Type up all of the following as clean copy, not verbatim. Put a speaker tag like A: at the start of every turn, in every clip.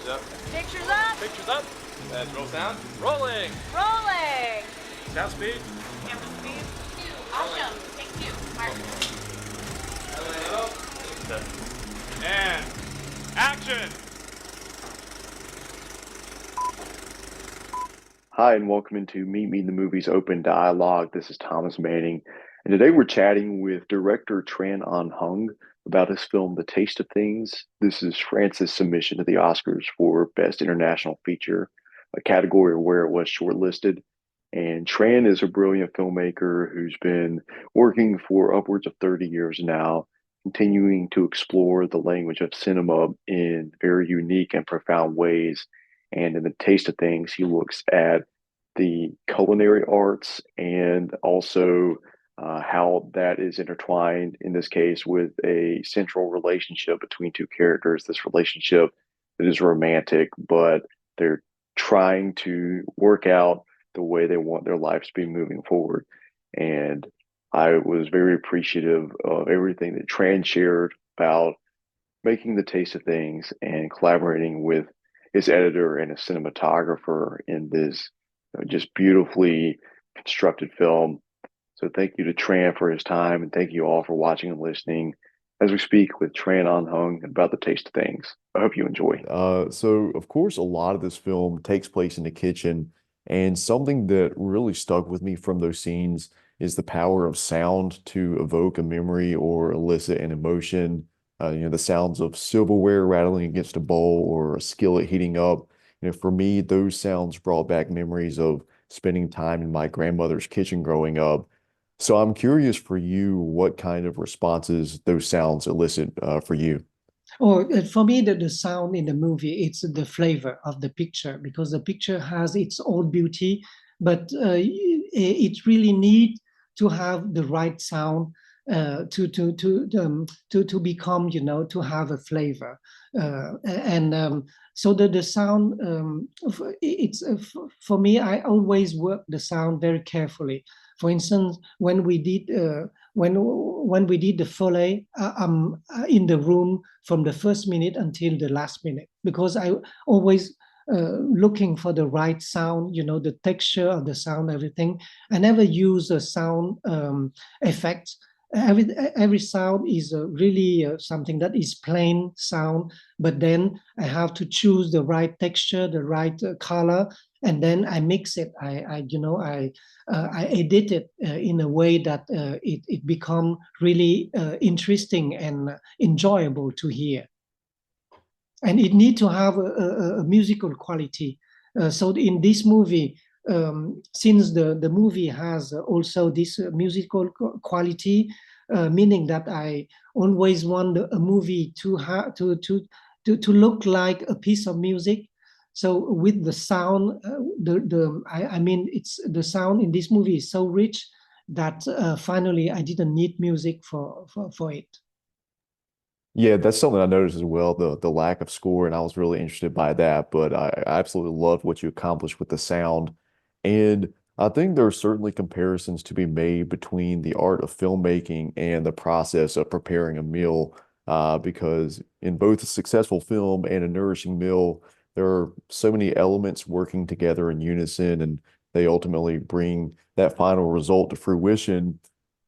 A: up.
B: Pictures up.
A: Pictures up. Let's roll sound. Rolling.
B: Rolling.
A: Sound speed.
B: Camera speed. Awesome. Take two.
A: And action.
C: Hi, and welcome into Meet Me in the Movies Open Dialogue. This is Thomas Manning, and today we're chatting with director Tran Anh Hung about his film The Taste of Things. This is France's submission to the Oscars for Best International Feature, a category where it was shortlisted. And Tran is a brilliant filmmaker who's been working for upwards of 30 years now, continuing to explore the language of cinema in very unique and profound ways. And in The Taste of Things, he looks at the culinary arts and also how that is intertwined, in this case, with a central relationship between two characters. This relationship that is romantic, but they're trying to work out the way they want their lives to be moving forward. And I was very appreciative of everything that Tran shared about making The Taste of Things and collaborating with his editor and his cinematographer in this just beautifully constructed film. So thank you to Tran for his time, and thank you all for watching and listening as we speak with Tran Anh Hung about The Taste of Things. I hope you enjoy.
D: So of course, a lot of this film takes place in the kitchen, and something that really stuck with me from those scenes is the power of sound to evoke a memory or elicit an emotion. The sounds of silverware rattling against a bowl or a skillet heating up. For me, those sounds brought back memories of spending time in my grandmother's kitchen growing up. So I'm curious for you, what kind of responses those sounds elicit for you?
E: For me, the sound in the movie, it's the flavor of the picture, because the picture has its own beauty, but it really needs to have the right sound to become, to have a flavor. So the sound, it's for me, I always work the sound very carefully. For instance, when we did the foley, I'm in the room from the first minute until the last minute, because I always looking for the right sound, the texture of the sound, everything. I never use a sound effects. Every sound is really something that is plain sound, but then I have to choose the right texture, the right color, and then I mix it. I edit it in a way that it become really interesting and enjoyable to hear. And it need to have a musical quality. So in this movie, since the movie has also this musical quality, meaning that I always want a movie to have to look like a piece of music. So with the sound, it's the sound in this movie is so rich that finally I didn't need music for it.
D: Yeah, that's something I noticed as well, the lack of score, and I was really interested by that. But I absolutely loved what you accomplished with the sound. And I think there are certainly comparisons to be made between the art of filmmaking and the process of preparing a meal, because in both a successful film and a nourishing meal, there are so many elements working together in unison, and they ultimately bring that final result to fruition.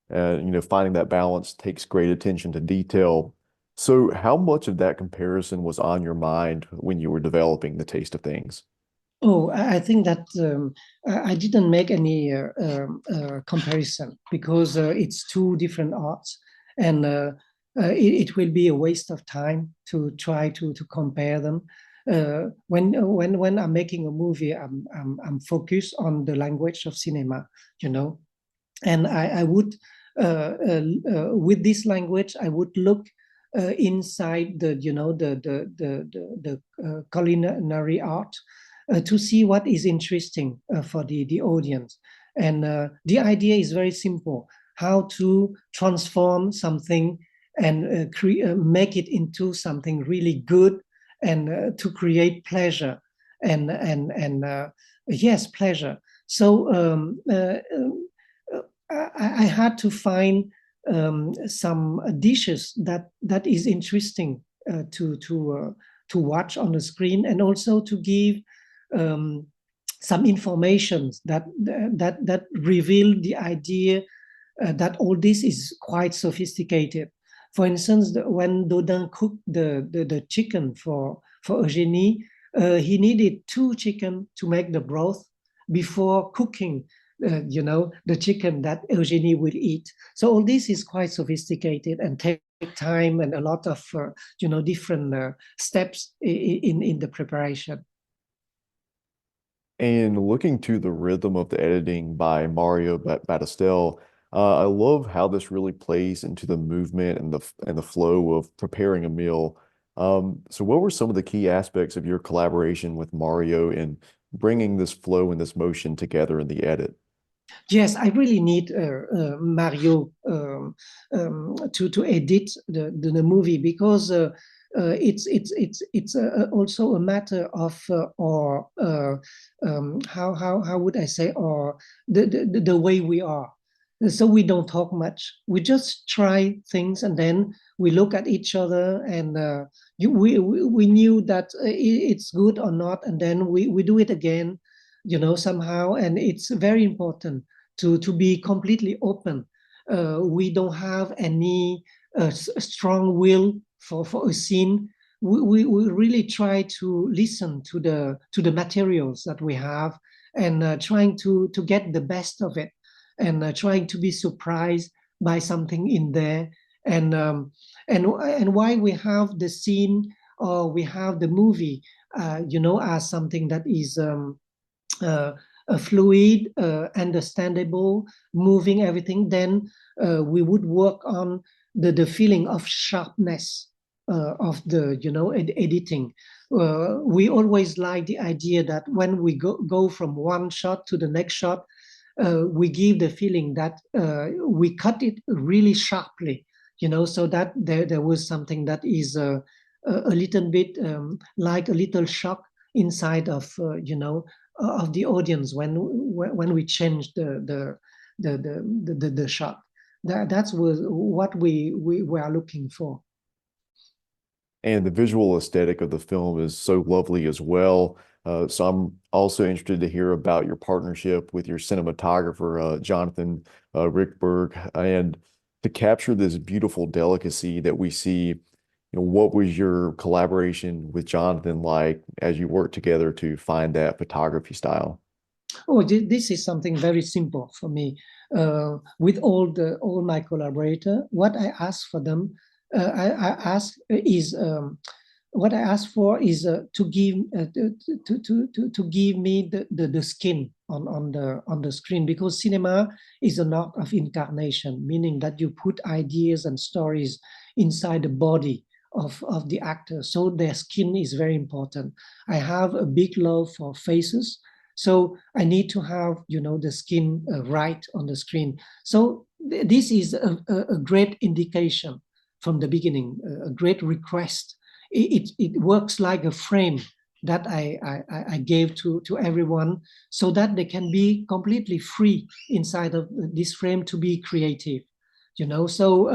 D: And finding that balance takes great attention to detail. So how much of that comparison was on your mind when you were developing The Taste of Things?
E: Oh, I think that I didn't make any comparison, because it's two different arts, and it will be a waste of time to try to compare them. When I'm making a movie, I'm focused on the language of cinema, and I would with this language I would look inside the culinary art, to see what is interesting for the audience. And the idea is very simple: how to transform something and make it into something really good, and to create pleasure, and yes, pleasure. So I had to find some dishes that is interesting watch on the screen, and also to give some information that reveal the idea that all this is quite sophisticated. For instance, when Dodin cooked the chicken for Eugénie, he needed 2 chicken to make the broth before cooking, the chicken that Eugénie will eat. So all this is quite sophisticated and take time and a lot of different steps in the preparation.
D: And looking to the rhythm of the editing by Mario Battistel, I love how this really plays into the movement and the flow of preparing a meal. So what were some of the key aspects of your collaboration with Mario in bringing this flow and this motion together in the edit?
E: Yes, I really need Mario to edit the movie, because it's also a matter of how would I say, or the way we are. So we don't talk much. We just try things, and then we look at each other, and we knew that it's good or not, and then we do it again, somehow. And it's very important to be completely open. We don't have any strong will for a scene. We really try to listen to the materials that we have, and trying to get the best of it, and trying to be surprised by something in there. And why we have the scene, or we have the movie, as something that is a fluid, understandable, moving everything, then we would work on the feeling of sharpness of the editing. We always like the idea that when we go from one shot to the next shot, we give the feeling that we cut it really sharply, so that there was something that is a little bit like a little shock inside of the audience when we change the shot. That's what we are looking for.
D: And the visual aesthetic of the film is so lovely as well. So I'm also interested to hear about your partnership with your cinematographer, Jonathan Rickberg, and to capture this beautiful delicacy that we see. What was your collaboration with Jonathan like as you worked together to find that photography style?
E: Oh, this is something very simple for me. With all my collaborators, what I ask for them, what I ask for is to give me the skin on the screen, because cinema is an art of incarnation, meaning that you put ideas and stories inside the body of the actor. So their skin is very important. I have a big love for faces, so I need to have the skin right on the screen. So this is a great indication from the beginning, a great request. It works like a frame that I gave to everyone, so that they can be completely free inside of this frame to be creative. So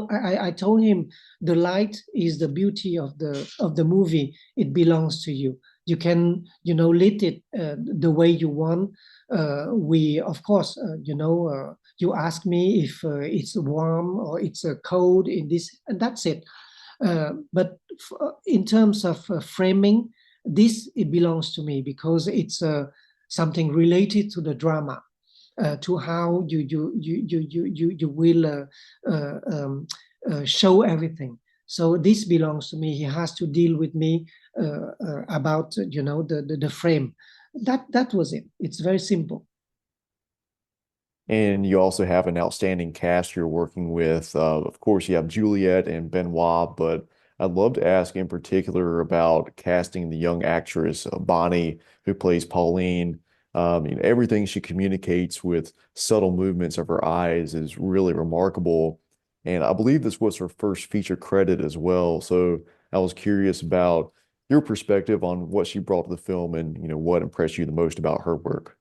E: I told him, the light is the beauty of the movie. It belongs to you. You can lit it the way you want. We of course you ask me if it's warm or it's cold in this, and that's it. But in terms of framing, it belongs to me, because it's something related to the drama, to how you will show everything. So this belongs to me. He has to deal with me about the frame. That was it. It's very simple.
D: And you also have an outstanding cast you're working with. Of course, you have Juliette and Benoît, but I'd love to ask in particular about casting the young actress, Bonnie, who plays Pauline. Everything she communicates with subtle movements of her eyes is really remarkable. And I believe this was her first feature credit as well. So I was curious about your perspective on what she brought to the film and, what impressed you the most about her work.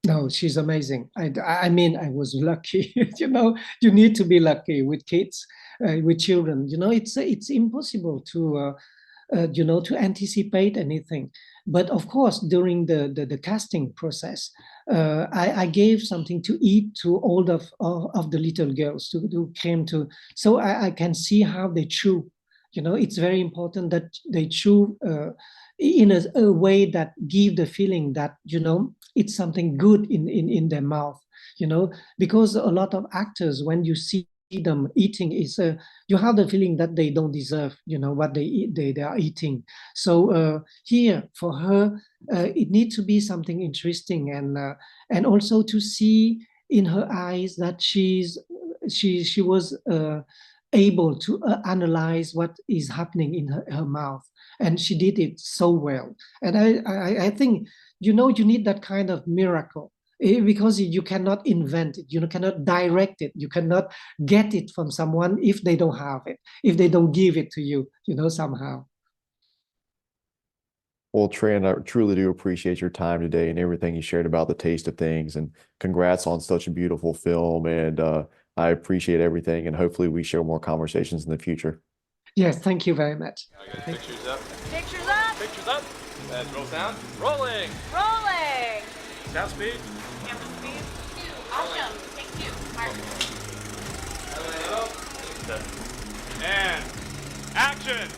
E: No, she's amazing. I mean, I was lucky. You need to be lucky with kids, with children. It's impossible to anticipate anything. But of course, during the casting process, I gave something to eat to all of the little girls who came to, so I can see how they chew. It's very important that they chew in a way that give the feeling that, it's something good in their mouth, because a lot of actors, when you see them eating, is you have the feeling that they don't deserve, what they eat, they are eating. So here for her, it needs to be something interesting, and also to see in her eyes that she was able to analyze what is happening in her mouth, and she did it so well. And I think, you need that kind of miracle, because you cannot invent it, you cannot direct it, you cannot get it from someone if they don't have it, if they don't give it to you, somehow.
D: Well, Tran, I truly do appreciate your time today and everything you shared about the taste of things. And congrats on such a beautiful film. And I appreciate everything. And hopefully we share more conversations in the future.
E: Yes, thank you very much.
A: Okay, pictures up.
B: Pictures up.
A: Pictures up. Roll sound. Rolling.
B: Rolling.
A: Sound speed.
B: Camera speed. Awesome. Take two. Mark.
A: And action.